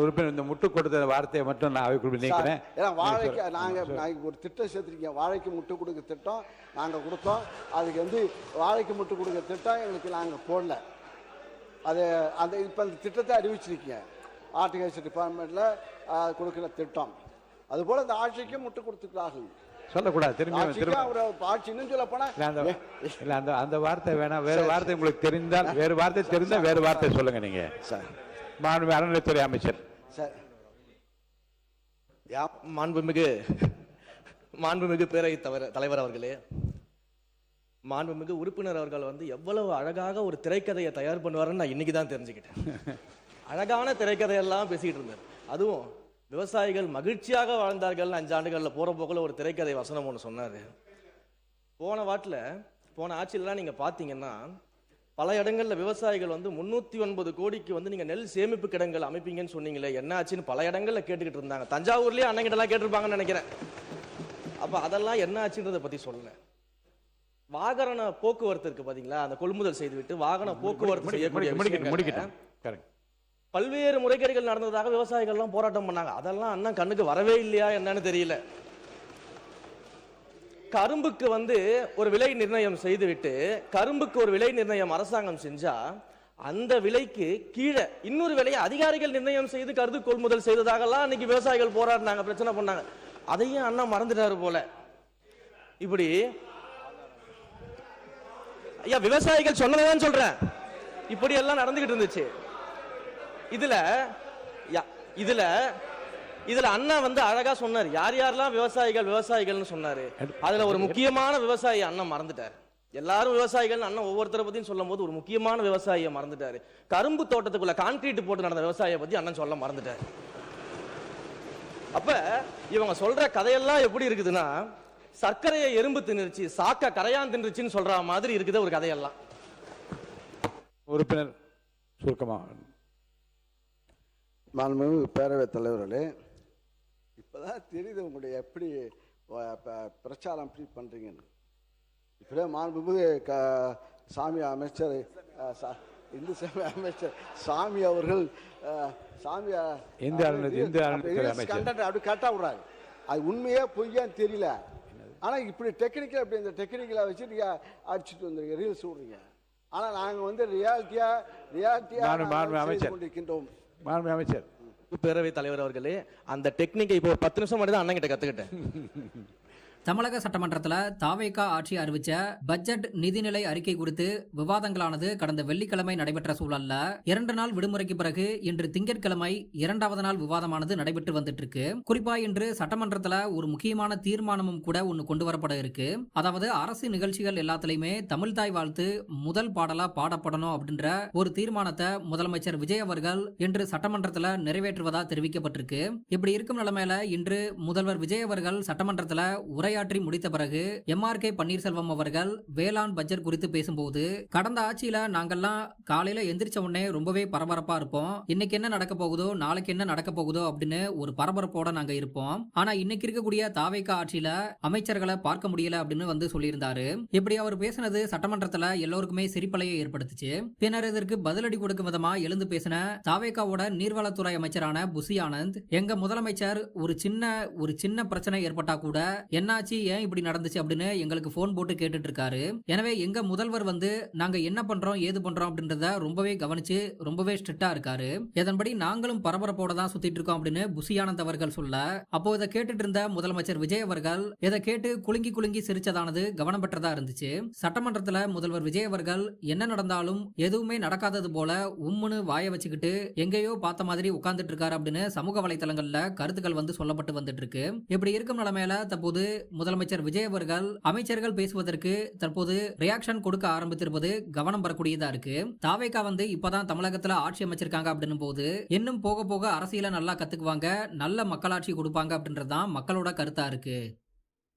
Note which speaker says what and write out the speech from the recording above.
Speaker 1: உறுப்பினர் இந்த முட்டு கொடுத்த வார்த்தையை மட்டும் நான் அவைக்குள் நீக்கிறேன்.
Speaker 2: ஏன்னா வாழைக்கு நாங்கள் ஒரு திட்டம் சேர்த்துருக்கீங்க, வாழைக்கு முட்டு கொடுக்க திட்டம் நாங்கள் கொடுத்தோம். அதுக்கு வந்து வாழைக்கு முட்டு கொடுக்க திட்டம் எங்களுக்கு நாங்கள் போடல. அது அந்த இப்போ அந்த திட்டத்தை அறிவிச்சிருக்கீங்க, ஹார்டிகல்ச்சர் டிபார்ட்மெண்ட்டில் கொடுக்குற திட்டம். அதுபோல் இந்த ஆட்சிக்கு முட்டு கொடுத்துக்கிறார்கள்
Speaker 1: சொல்லக்கூடாது. திரும்பி
Speaker 2: ஆட்சின்னு சொல்ல போனால்
Speaker 1: அந்த வார்த்தை வேணாம். வேறு வார்த்தை உங்களுக்கு தெரிந்தால் வேறு வார்த்தை தெரிந்தால் வேறு வார்த்தை சொல்லுங்க. நீங்க
Speaker 2: சார்
Speaker 1: அறநிலைத்துறை அமைச்சர்
Speaker 2: சார்.
Speaker 3: மாண்புமிகு பேரவைத் தலைவர் அவர்களே, மாண்புமிகு உறுப்பினர் அவர்கள் வந்து எவ்வளவு அழகாக ஒரு திரைக்கதையை தயார் பண்ணுவாருன்னு நான் இன்னைக்கு தான் தெரிஞ்சுக்கிட்டேன். அழகான திரைக்கதையெல்லாம் பேசிக்கிட்டு இருந்தார். அதுவும் விவசாயிகள் மகிழ்ச்சியாக வாழ்ந்தார்கள் 5 ஆண்டுகளில் போகிற போக்கில் ஒரு திரைக்கதை வசனம் ஒன்று சொன்னார். போன ஆட்சியிலலாம் நீங்கள் பார்த்தீங்கன்னா பல இடங்களில் விவசாயிகள் வந்து 309 கோடிக்கு வந்து நீங்கள் நெல் சேமிப்பு கிடங்கள் அமைப்பீங்கன்னு சொன்னீங்களே, என்ன ஆச்சுன்னு பல இடங்களில் கேட்டுக்கிட்டு இருந்தாங்க. தஞ்சாவூர்லேயே அண்ணங்கிட்டலாம் கேட்டிருப்பாங்கன்னு நினைக்கிறேன். அப்போ அதெல்லாம் என்ன ஆச்சுன்றதை பற்றி சொல்லலை. வாகன போக்குவரத்து இருக்கு பார்த்தீங்களா, அந்த கொள்முதல் செய்துவிட்டு வாகன போக்குவரத்து செய்யக்கூடிய பல்வேறு முறைகேடுகள் நடந்ததாக விவசாயிகள்லாம் போராட்டம் பண்ணாங்க. அதெல்லாம் அண்ணன் கண்ணுக்கு வரவே இல்லையா என்னன்னு தெரியல. கரும்புக்கு வந்து ஒரு விலை நிர்ணயம் செய்துவிட்டு, கரும்புக்கு ஒரு விலை நிர்ணயம் அரசாங்கம் செஞ்சா அந்த விலைக்கு கீழே இன்னொரு விலையை அதிகாரிகள் நிர்ணயம் செய்து கருது கொள்முதல் செய்ததாகலாம் அன்னைக்கு விவசாயிகள் போராடினாங்க, பிரச்சனை பண்ணாங்க. அதையும் அண்ணன் மறந்துட்டாரு போல. இப்படி ஐயா விவசாயிகள் சொன்னதான் சொல்றேன், இப்படி எல்லாம் நடந்துகிட்டு இருந்துச்சு. இதுல அண்ணா வந்து அழகா சொன்னார், யார் யாரெல்லாம் விவசாயிகள்னு சொன்னாரு. அதுல ஒரு முக்கியமான விவசாயி அண்ணன் மறந்துட்டார். எல்லாரும் விவசாயிகள் அண்ணன் ஒவ்வொருத்தரை பத்தியும் சொல்லும் போது ஒரு முக்கியமான விவசாயியை மறந்துட்டாரு. கரும்பு தோட்டத்துக்குள்ள கான்கிரீட் போட்டு நடந்த விவசாயியை பத்தி அண்ணன் சொல்ல மறந்துட்டாரு. அப்ப இவங்க சொல்ற கதையெல்லாம் எப்படி இருக்குதுன்னா, சர்க்கரையை எறும்பு தின்னுருச்சு, சாக்க கரையான் தின்றுச்சுன்னு சொல்ற மாதிரி இருக்குது ஒரு கதையெல்லாம்.
Speaker 1: உறுப்பினர் சுருக்கமாக.
Speaker 2: மாண்புமிகு பேரவைத் தலைவர்களே, இப்போதான் தெரியுது உங்களுடைய எப்படி பிரச்சாரம் எப்படி பண்ணுறீங்கன்னு. இப்போதான் மாண்புமிகு சாமி அமைச்சர் இந்து சமய அமைச்சர் சாமி அவர்கள் அப்படி கரெக்டாக விடுறாரு. அது உண்மையே பொய்யான்னு தெரியல. ஆனால் இப்படி டெக்னிக்கல் அப்படி இந்த டெக்னிக்கலை வச்சு நீங்கள் அடிச்சுட்டு வந்துருங்க, ரீல்ஸ் விடுறீங்க. ஆனால் நாங்கள் வந்து ரியாலிட்டியாக கொண்டிருக்கின்றோம்.
Speaker 1: அமைச்சர்
Speaker 3: பேரவைத் தலைவர் அவர்களே, அந்த டெக்னிக்கை இப்போ 10 நிமிஷம் மட்டும் தான் அண்ணன் கிட்ட கத்துக்கிட்டேன்.
Speaker 4: தமிழக சட்டமன்றத்தில் தாவேகா ஆட்சி அறிவிச்ச பட்ஜெட் நிதிநிலை அறிக்கை குறித்து விவாதங்களானது கடந்த வெள்ளிக்கிழமை நடைபெற்ற சூழல்ல 2 நாள் விடுமுறைக்கு பிறகு இன்று திங்கட்கிழமை 2வது நாள் விவாதமானது நடைபெற்று வந்துட்டு இருக்கு. குறிப்பா இன்று சட்டமன்றத்தில் ஒரு முக்கியமான தீர்மானமும் கூட ஒன்னு கொண்டு வரப்பட இருக்கு. அதாவது அரசு நிகழ்ச்சிகள் எல்லாத்திலையுமே தமிழ் தாய் வாழ்த்து முதல் பாடலா பாடப்படணும் அப்படின்ற ஒரு தீர்மானத்தை முதலமைச்சர் விஜய் அவர்கள் இன்று சட்டமன்றத்தில் நிறைவேற்றுவதா தெரிவிக்கப்பட்டிருக்கு. இப்படி இருக்கும் நிலைமையில இன்று முதல்வர் விஜய் அவர்கள் சட்டமன்றத்தில் உரையாற்றி முடித்த பிறகு எம்.ஆர்.கே. பன்னீர்செல்வம் அவர்கள் வேளாண் பட்ஜெட் குறித்து பேசும்போது, கடந்த ஆட்சியில நாங்கெல்லாம் காலையில எந்திரிச்ச உடனே ரொம்பவே பரபரப்பா இருப்போம், இன்னைக்கு என்ன நடக்க போகுதோ நாளைக்கு என்ன நடக்க போகுதோ அப்படின்னு ஒரு பரபரப்போட நாங்க இருப்போம். ஆனா இன்னைக்கு இருக்கக்கூடிய தாவேகா ஆட்சியில அமைச்சர்களை பார்க்க முடியல அப்படின்னு வந்து சொல்லியிருந்தாரு. இப்படி அவர் பேசினது சட்டமன்றத்துல எல்லோருக்குமே சிரிப்பலையை ஏற்படுத்துச்சு. பின்னர் இதற்கு பதிலடி கொடுக்கும் விதமா எழுந்து பேசின தாவேகாவோட நீர்வளத்துறை அமைச்சரான புசி ஆனந்த், எங்க முதலமைச்சர் ஒரு சின்ன பிரச்சனை ஏற்பட்டா கூட என்ன ஏன் இப்படி நடந்துச்சு அப்படின்னு எங்களுக்கு போன் போட்டு கேட்டுட்டு இருக்காரு. எனவே எங்க முதல்வர் வந்து நாங்க என்ன பண்றோம் ஏது பண்றோம் அப்படின்றத ரொம்பவே கவனிச்சு ரொம்பவே ஸ்ட்ரிக்டா இருக்காரு. இதன்படி நாங்களும் பரபரப்போட தான் சுத்திட்டு இருக்கோம் அப்படின்னு புசியானந்த் அவர்கள் சொல்ல, அப்போ இதை கேட்டுட்டு இருந்த முதலமைச்சர் விஜய் அவர்கள் இதை கேட்டு குலுங்கி சிரிச்சதானது கவனம் பெற்றதா இருந்துச்சு. சட்டமன்றத்துல முதல்வர் விஜய் அவர்கள் என்ன நடந்தாலும் எதுவுமே நடக்காதது போல உம்முன்னு வாய வச்சுக்கிட்டு எங்கேயோ பார்த்த மாதிரி உட்கார்ந்துட்டு இருக்காரு அப்படின்னு சமூக வலைதளங்கள்ல கருத்துக்கள் வந்து சொல்லப்பட்டு வந்துட்டு இருக்கு. இப்படி இருக்கும் நிலைமையில தற்போது முதலமைச்சர் விஜய் அவர்கள் அமைச்சர்கள் பேசுவதற்கு தற்போது ரியாக்ஷன் கொடுக்க ஆரம்பித்திருப்பது கவனம் பெறக்கூடியதா இருக்கு. தாவேகா வந்து இப்பதான் தமிழகத்துல ஆட்சி அமைச்சிருக்காங்க அப்படின்னும் போது இன்னும் போக போக அரசியல நல்லா கத்துக்குவாங்க, நல்ல மக்களாட்சி கொடுப்பாங்க அப்படின்றதுதான் மக்களோட கருத்தா இருக்கு.